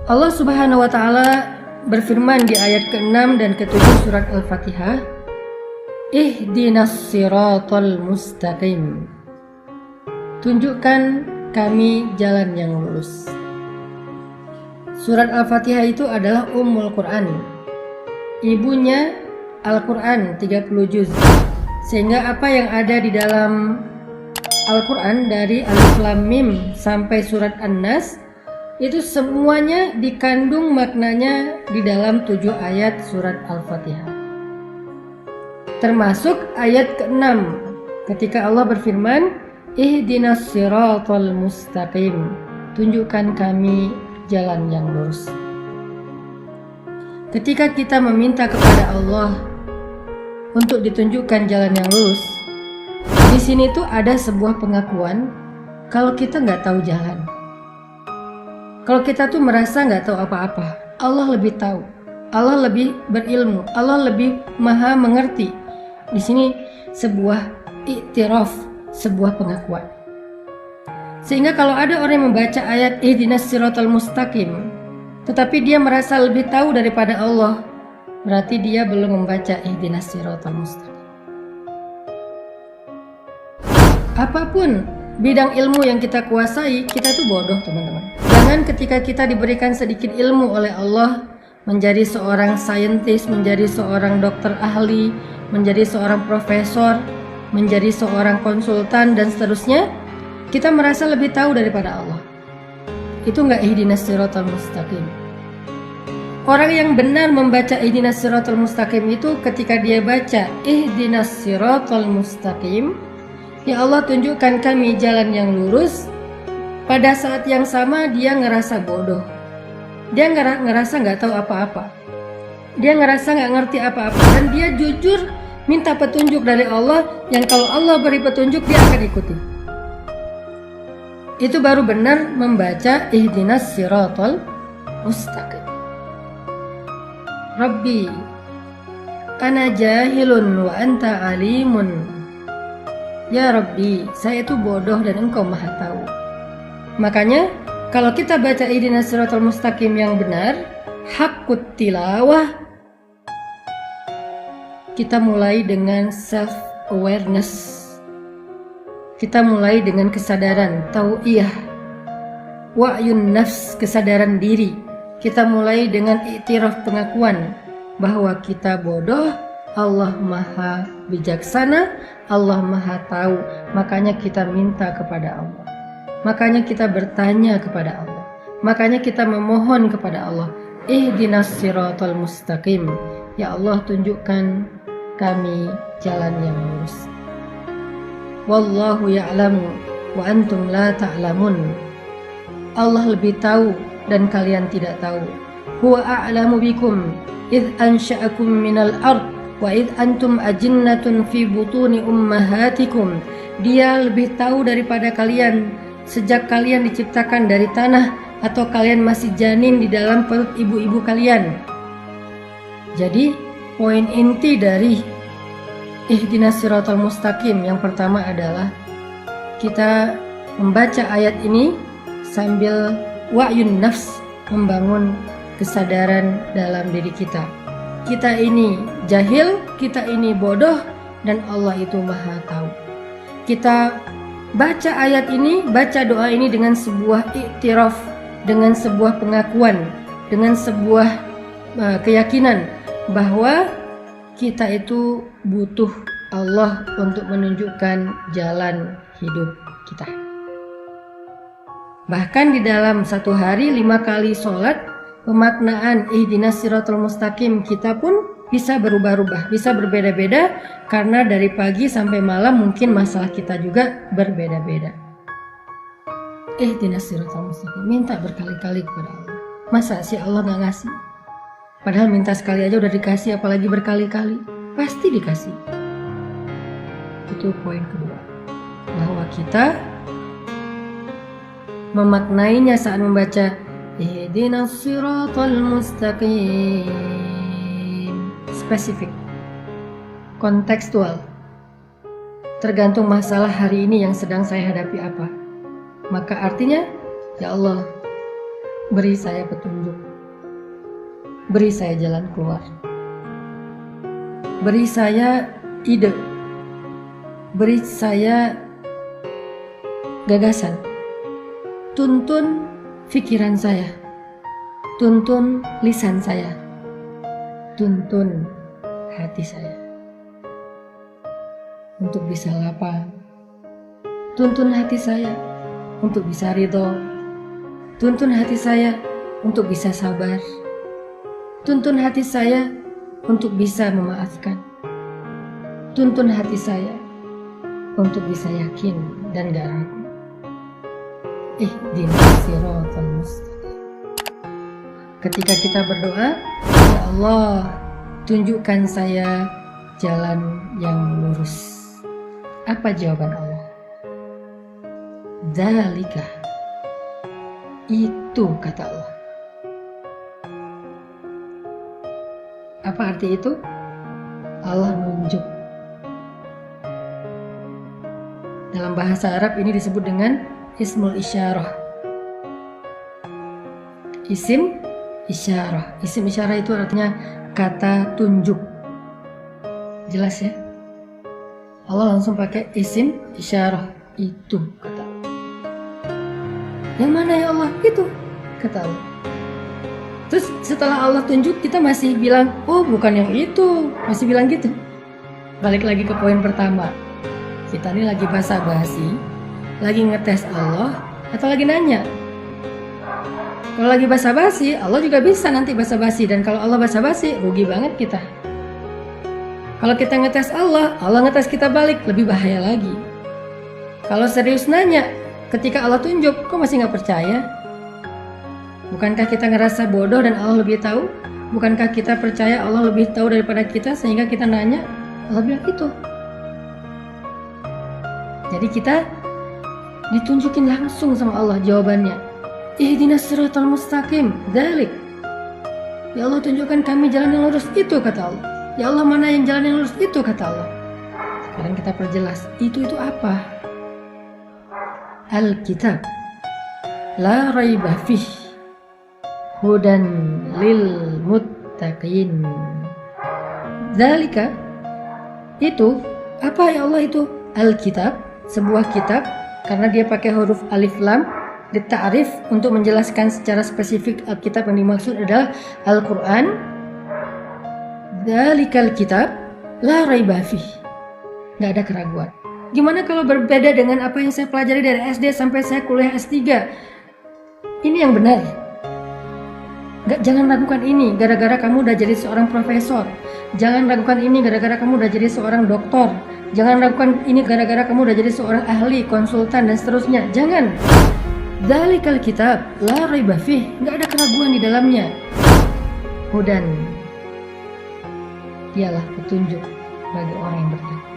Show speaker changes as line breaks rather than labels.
Allah Subhanahu wa taala berfirman di ayat ke-6 dan ke-7 surat Al-Fatihah, Ihdinas siratal mustaqim. Tunjukkan kami jalan yang lurus. Surat Al-Fatihah itu adalah Ummul Quran. Ibunya Al-Quran 30 juz. Sehingga apa yang ada di dalam Al-Quran dari Alif Lam Mim sampai surat An-Nas itu semuanya dikandung maknanya di dalam 7 ayat surat Al-Fatihah. Termasuk ayat ke-6 ketika Allah berfirman, Ihdinas siratal mustaqim. Tunjukkan kami jalan yang lurus. Ketika kita meminta kepada Allah untuk ditunjukkan jalan yang lurus, di sini tuh ada sebuah pengakuan kalau kita nggak tahu jalan. Kalau kita tuh merasa nggak tahu apa-apa, Allah lebih tahu, Allah lebih berilmu, Allah lebih maha mengerti. Di sini sebuah iktiraf, sebuah pengakuan. Sehingga kalau ada orang yang membaca ayat Ihdinas siratal mustaqim, tetapi dia merasa lebih tahu daripada Allah, berarti dia belum membaca Ihdinas siratal mustaqim. Apapun bidang ilmu yang kita kuasai, kita tuh bodoh, teman-teman. Jangan ketika kita diberikan sedikit ilmu oleh Allah, menjadi seorang saintis, menjadi seorang dokter ahli, menjadi seorang profesor, menjadi seorang konsultan dan seterusnya, kita merasa lebih tahu daripada Allah. Itu enggak Ihdinas siratal mustaqim. Orang yang benar membaca Ihdinas siratal mustaqim itu ketika dia baca Ihdinas siratal mustaqim, ya Allah tunjukkan kami jalan yang lurus, pada saat yang sama dia ngerasa bodoh. Dia ngerasa nggak tahu apa-apa. Dia ngerasa nggak ngerti apa-apa. Dan dia jujur minta petunjuk dari Allah, yang kalau Allah beri petunjuk dia akan ikuti. Itu baru benar membaca Ihdinas siratal mustaqim. Rabbi, ana jahilun wa anta alimun. Ya Rabbi, saya itu bodoh dan Engkau maha tahu. Makanya kalau kita baca Ihdinas siratal mustaqim yang benar, haqqut tilawah, kita mulai dengan self awareness. Kita mulai dengan kesadaran tau'iyah, wa'yun nafs, kesadaran diri. Kita mulai dengan iktiraf, pengakuan bahwa kita bodoh, Allah maha bijaksana, Allah maha tahu. Makanya kita minta kepada Allah. Makanya kita bertanya kepada Allah. Makanya kita memohon kepada Allah. Ihdinas siratal mustaqim. Ya Allah, tunjukkan kami jalan yang lurus. Wallahu ya'lamu wa antum la ta'lamun. Allah lebih tahu dan kalian tidak tahu. Huwa a'lamu bikum idh ansha'akum minal ard wa idh antum ajinnatun fi butuni ummahatikum. Dia lebih tahu daripada kalian sejak kalian diciptakan dari tanah atau kalian masih janin di dalam perut ibu-ibu kalian. Jadi poin inti dari Ihdinas siratal mustaqim yang pertama adalah kita membaca ayat ini sambil wa'yun nafs, membangun kesadaran dalam diri kita. Kita ini jahil, kita ini bodoh, dan Allah itu maha tahu. Kita baca ayat ini, baca doa ini dengan sebuah iktiraf, dengan sebuah pengakuan, dengan sebuah keyakinan bahwa kita itu butuh Allah untuk menunjukkan jalan hidup kita. Bahkan di dalam satu hari 5 kali sholat, pemaknaan Ihdinas siratal mustaqim kita pun bisa berubah-ubah, bisa berbeda-beda, karena dari pagi sampai malam mungkin masalah kita juga berbeda-beda. Ihdinas siratal mustaqim, minta berkali-kali kepada Allah. Masa sih Allah nggak ngasih? Padahal minta sekali aja udah dikasih, apalagi berkali-kali. Pasti dikasih. Itu poin kedua. Bahwa kita memaknainya saat membaca Ihdinas siratal mustaqim. Spesifik. Kontekstual. Tergantung masalah hari ini yang sedang saya hadapi apa. Maka artinya, ya Allah, Beri saya petunjuk. Beri saya jalan keluar. Beri saya ide. Beri saya gagasan. Tuntun pikiran saya. Tuntun lisan saya. Tuntun hati saya. Untuk bisa lapang. Tuntun hati saya untuk bisa ridho. Tuntun hati saya untuk bisa sabar. Tuntun hati saya untuk bisa memaafkan. Tuntun hati saya untuk bisa yakin dan gak ragu. Ihdinas siratal mustaqim. Ketika kita berdoa, ya Allah, tunjukkan saya jalan yang lurus. Apa jawaban Allah? Dzalika. Itu kata Allah. Apa arti itu? Allah nunjuk. Dalam bahasa Arab ini disebut dengan ismul isyarah. Isim isyarah. Isim isyarah itu artinya kata tunjuk. Jelas ya? Allah langsung pakai isim isyarah. Itu kata Allah. Yang mana ya Allah? Itu kata Allah. Terus setelah Allah tunjuk, kita masih bilang, oh bukan yang itu. Masih bilang gitu. Balik lagi ke poin pertama. Kita ini lagi basa-basi, lagi ngetes Allah, atau lagi nanya. Kalau lagi basa-basi, Allah juga bisa nanti basa-basi. Dan kalau Allah basa-basi, rugi banget kita. Kalau kita ngetes Allah, Allah ngetes kita balik, lebih bahaya lagi. Kalau serius nanya, ketika Allah tunjuk, kok masih gak percaya? Bukankah kita ngerasa bodoh dan Allah lebih tahu? Bukankah kita percaya Allah lebih tahu daripada kita sehingga kita nanya? Allah bilang itu. Jadi kita ditunjukin langsung sama Allah jawabannya. Ihdinas siratal mustaqim. Dzalik. Ya Allah, tunjukkan kami jalan yang lurus. Itu kata Allah. Ya Allah, mana yang jalan yang lurus? Itu kata Allah. Sekarang kita perjelas. Itu apa? Alkitab. La raiba fih. Hudan lil muttaqin. Dzalika. Itu apa ya Allah itu? Alkitab, sebuah kitab, karena dia pakai huruf alif lam dita'rif untuk menjelaskan secara spesifik Alkitab yang dimaksud adalah Al-Quran. Dzalikal kitab la raiba fih. Gak ada keraguan. Gimana kalau berbeda dengan apa yang saya pelajari dari SD sampai saya kuliah S3? Ini yang benar. Jangan ragukan ini gara-gara kamu udah jadi seorang profesor. Jangan ragukan ini gara-gara kamu udah jadi seorang doktor. Jangan ragukan ini gara-gara kamu udah jadi seorang ahli, konsultan, dan seterusnya. Jangan. Dzalikal kitab la raiba fih. Gak ada keraguan di dalamnya. Hudan. Dialah petunjuk bagi orang yang bertakwa.